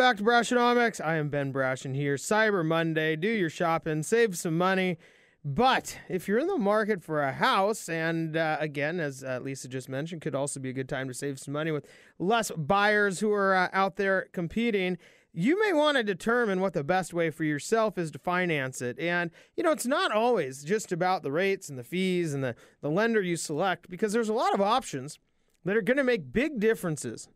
back to Brashonomics. I am Ben Brashen here. Cyber Monday. Do your shopping, save some money. But if you're in the market for a house, and again, as Lisa just mentioned, could also be a good time to save some money with less buyers who are out there competing, you may want to determine what the best way for yourself is to finance it. And, it's not always just about the rates and the fees and the lender you select, because there's a lot of options that are going to make big differences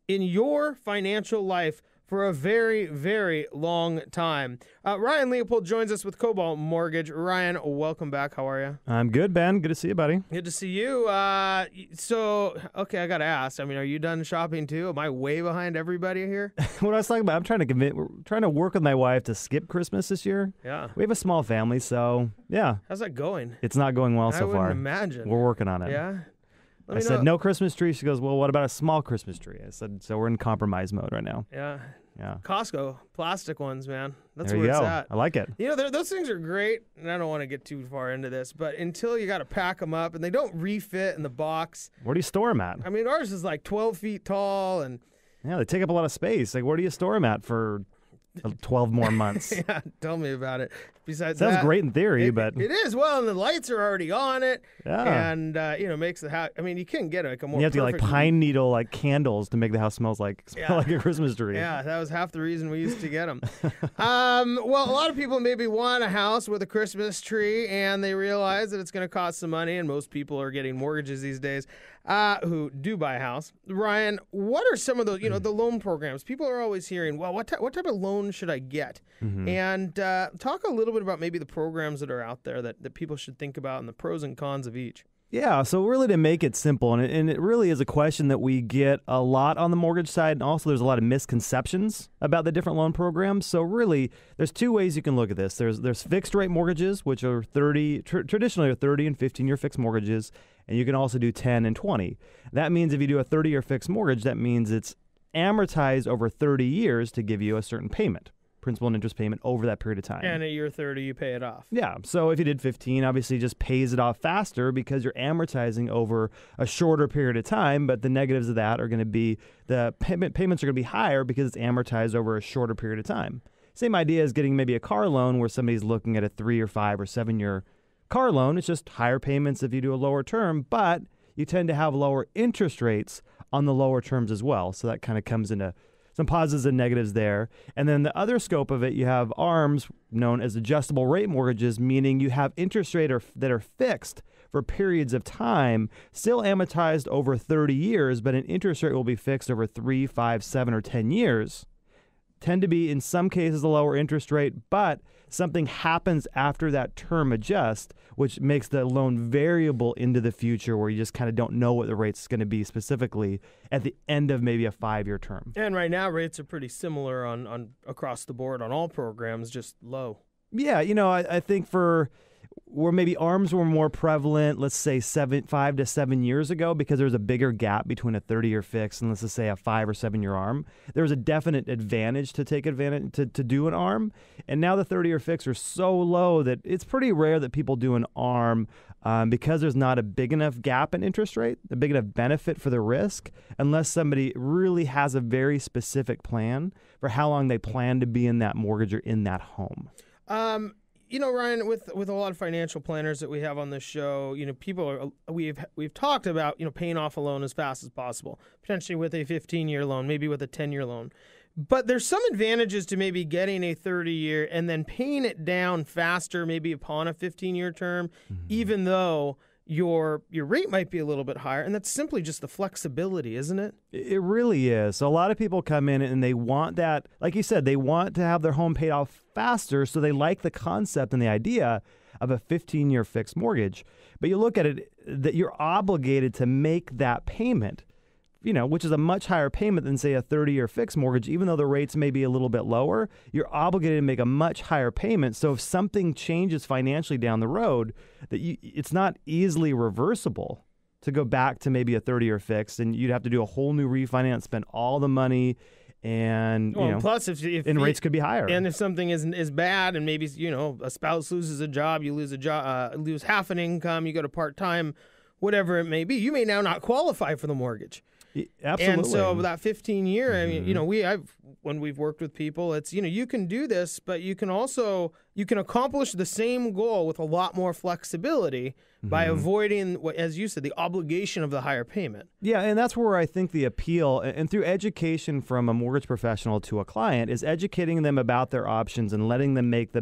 in your financial life for a very, very long time. Ryan Leopold joins us with Cobalt Mortgage. Ryan, welcome back. How are you? I'm good, Ben. Good to see you, buddy. Good to see you. Okay, I got to ask. Are you done shopping too? Am I way behind everybody here? What I was talking about, we're trying to work with my wife to skip Christmas this year. Yeah. We have a small family, so yeah. How's that going? It's not going well so far. I wouldn't imagine. We're working on it. Yeah? I said, no Christmas tree. She goes, well, what about a small Christmas tree? I said, so we're in compromise mode right now. Yeah. Yeah. Costco, plastic ones, man. That's there where it's go. at. I like it. Those things are great, and I don't want to get too far into this, but until you got to pack them up, and they don't refit in the box. Where do you store them at? Ours is like 12 feet tall, and yeah, they take up a lot of space. Like, where do you store them at for 12 more months? Yeah, tell me about it. Besides Sounds that, great in theory, but it is. Well, and the lights are already on it, yeah. And makes the house. You can get like a more. You have to get like perfect- pine needle candles to make the house smell like a Christmas tree. Yeah, that was half the reason we used to get them. Well, a lot of people maybe want a house with a Christmas tree, and they realize that it's going to cost some money, and most people are getting mortgages these days who do buy a house. Ryan, what are some of those, the loan programs? People are always hearing, well, what type of loan should I get? Mm-hmm. And talk a little bit about maybe the programs that are out there that people should think about and the pros and cons of each. Yeah, so really to make it simple, and it really is a question that we get a lot on the mortgage side, and also there's a lot of misconceptions about the different loan programs. So really, there's two ways you can look at this. There's fixed rate mortgages, which are traditionally are 30 and 15-year fixed mortgages, and you can also do 10 and 20. That means if you do a 30-year fixed mortgage, that means it's amortized over 30 years to give you a certain payment. Principal and interest payment over that period of time. And at year 30, you pay it off. Yeah. So if you did 15, obviously it just pays it off faster because you're amortizing over a shorter period of time. But the negatives of that are going to be the payments are going to be higher because it's amortized over a shorter period of time. Same idea as getting maybe a car loan where somebody's looking at a 3 or 5 or 7 year car loan. It's just higher payments if you do a lower term, but you tend to have lower interest rates on the lower terms as well. So that kind of comes into some positives and negatives there. And then the other scope of it, you have ARMs, known as adjustable rate mortgages, meaning you have interest rates that are fixed for periods of time, still amortized over 30 years, but an interest rate will be fixed over 3, 5, 7, or 10 years. Tend to be, in some cases, a lower interest rate, but something happens after that term adjusts, which makes the loan variable into the future where you just kind of don't know what the rate's going to be specifically at the end of maybe a 5-year term. And right now, rates are pretty similar on across the board on all programs, just low. Yeah, I think where maybe ARMs were more prevalent, let's say 5 to 7 years ago, because there was a bigger gap between a 30-year fix and let's just say a 5 or 7 year ARM. There was a definite advantage to take advantage to do an ARM. And now the 30-year fix are so low that it's pretty rare that people do an ARM because there's not a big enough gap in interest rate, a big enough benefit for the risk, unless somebody really has a very specific plan for how long they plan to be in that mortgage or in that home. Ryan, with a lot of financial planners that we have on this show, we've talked about, paying off a loan as fast as possible, potentially with a 15-year loan, maybe with a 10-year loan. But there's some advantages to maybe getting a 30-year and then paying it down faster, maybe upon a 15-year term, even though your rate might be a little bit higher, and that's simply just the flexibility, isn't it? It really is. So a lot of people come in and they want that, like you said, they want to have their home paid off faster, so they like the concept and the idea of a 15-year fixed mortgage. But you look at it, that you're obligated to make that payment, which is a much higher payment than, say, a 30-year fixed mortgage. Even though the rates may be a little bit lower, you're obligated to make a much higher payment. So if something changes financially down the road, it's not easily reversible to go back to maybe a 30-year fixed, and you'd have to do a whole new refinance, spend all the money, and plus if rates could be higher. And if something is bad, and maybe a spouse loses a job, you lose half an income, you go to part-time, whatever it may be, you may now not qualify for the mortgage. Absolutely. And so that 15-year, I mean, when we've worked with people, it's, you can do this, but you can accomplish the same goal with a lot more flexibility by avoiding, as you said, the obligation of the higher payment. Yeah, and that's where I think the appeal, and through education from a mortgage professional to a client, is educating them about their options and letting them make the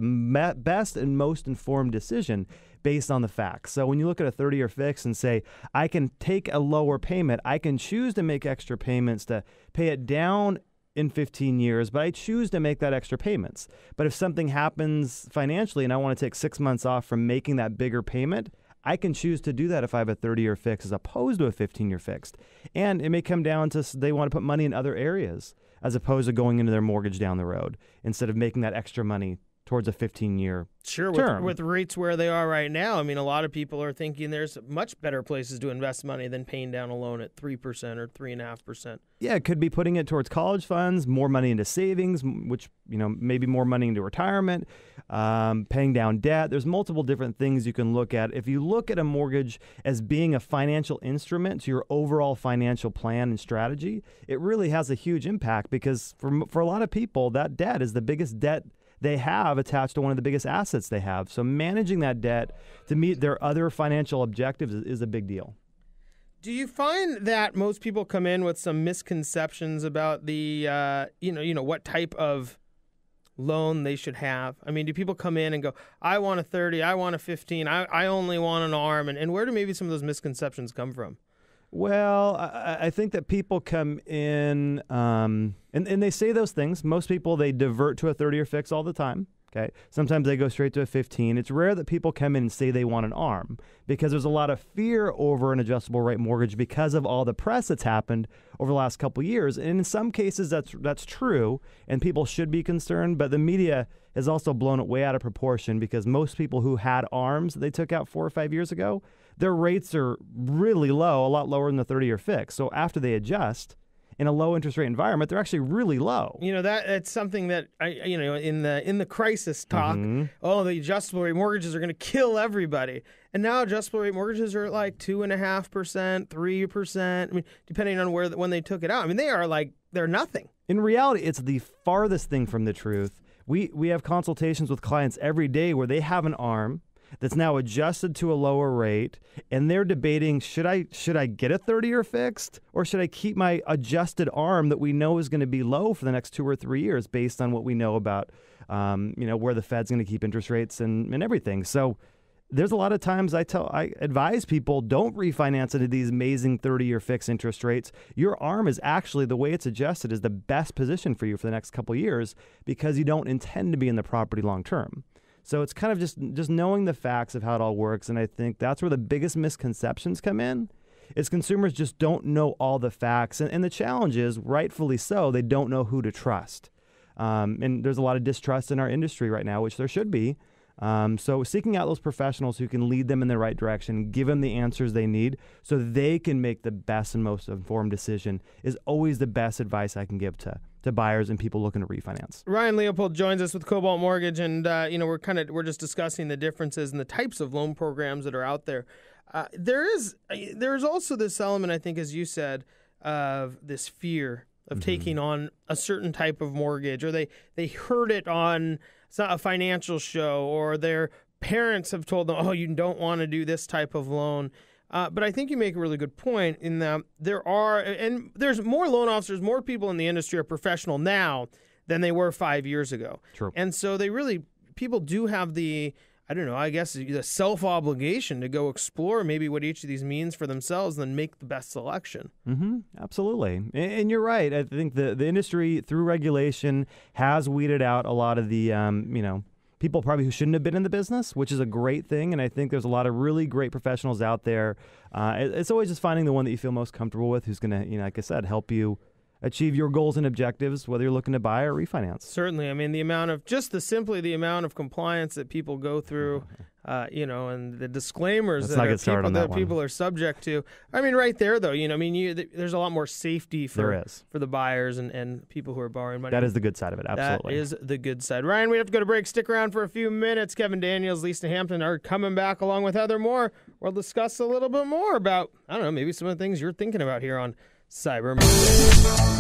best and most informed decision based on the facts. So when you look at a 30-year fix and say, I can take a lower payment, I can choose to make extra payments to pay it down in 15 years, but I choose to make that extra payments. But if something happens financially and I want to take 6 months off from making that bigger payment, I can choose to do that if I have a 30-year fix as opposed to a 15-year fixed. And it may come down to they want to put money in other areas as opposed to going into their mortgage down the road instead of making that extra money towards a 15-year term. With rates where they are right now, I mean, a lot of people are thinking there's much better places to invest money than paying down a loan at 3% or 3.5%. Yeah, it could be putting it towards college funds, more money into savings, which, maybe more money into retirement, paying down debt. There's multiple different things you can look at. If you look at a mortgage as being a financial instrument to your overall financial plan and strategy, it really has a huge impact because for a lot of people, that debt is the biggest debt they have attached to one of the biggest assets they have. So managing that debt to meet their other financial objectives is a big deal. Do you find that most people come in with some misconceptions about the, what type of loan they should have? I mean, do people come in and go, I want a 30, I want a 15, I only want an ARM, and where do maybe some of those misconceptions come from? Well, I think that people come in and they say those things. Most people, they divert to a 30-year fix all the time. Okay. Sometimes they go straight to a 15. It's rare that people come in and say they want an ARM because there's a lot of fear over an adjustable rate mortgage because of all the press that's happened over the last couple of years. And in some cases, that's true, and people should be concerned. But the media has also blown it way out of proportion because most people who had ARMs that they took out 4 or 5 years ago, their rates are really low, a lot lower than the 30-year fix. So after they adjust in a low interest rate environment, they're actually really low. That's something that in the crisis talk, the adjustable rate mortgages are going to kill everybody. And now adjustable rate mortgages are at like 2.5%, 3%. I mean, depending on when they took it out. I mean, they're nothing. In reality, it's the farthest thing from the truth. We have consultations with clients every day where they have an ARM that's now adjusted to a lower rate, and they're debating, should I get a 30-year fixed, or should I keep my adjusted ARM that we know is going to be low for the next 2 or 3 years based on what we know about, where the Fed's going to keep interest rates and everything. So there's a lot of times I advise people, don't refinance into these amazing 30-year fixed interest rates. Your ARM is actually, the way it's adjusted, is the best position for you for the next couple of years because you don't intend to be in the property long term. So it's kind of just knowing the facts of how it all works, and I think that's where the biggest misconceptions come in, is consumers just don't know all the facts. And the challenge is, rightfully so, they don't know who to trust. And there's a lot of distrust in our industry right now, which there should be. So seeking out those professionals who can lead them in the right direction, give them the answers they need so they can make the best and most informed decision is always the best advice I can give to buyers and people looking to refinance. Ryan Leopold joins us with Cobalt Mortgage, and we're just discussing the differences and the types of loan programs that are out there. There's also this element, I think, as you said, of this fear of taking on a certain type of mortgage, or they heard it on a financial show, or their parents have told them, oh, you don't want to do this type of loan. But I think you make a really good point in that there's more loan officers, more people in the industry are professional now than they were 5 years ago. True. And so people do have the self-obligation to go explore maybe what each of these means for themselves and then make the best selection. Absolutely. And you're right. I think the industry, through regulation, has weeded out a lot of the, people probably who shouldn't have been in the business, which is a great thing. And I think there's a lot of really great professionals out there. It's always just finding the one that you feel most comfortable with, who's going to, like I said, help you achieve your goals and objectives, whether you're looking to buy or refinance. Certainly. I mean, the amount of compliance that people go through, and the disclaimers that people are subject to. I mean, right there, though, there's a lot more safety for the buyers and people who are borrowing money. That is the good side of it. Absolutely. That is the good side. Ryan, we have to go to break. Stick around for a few minutes. Kevin Daniels, Lisa Hampton are coming back along with Heather Moore. We'll discuss a little bit more about, maybe some of the things you're thinking about here on Cyber Monday.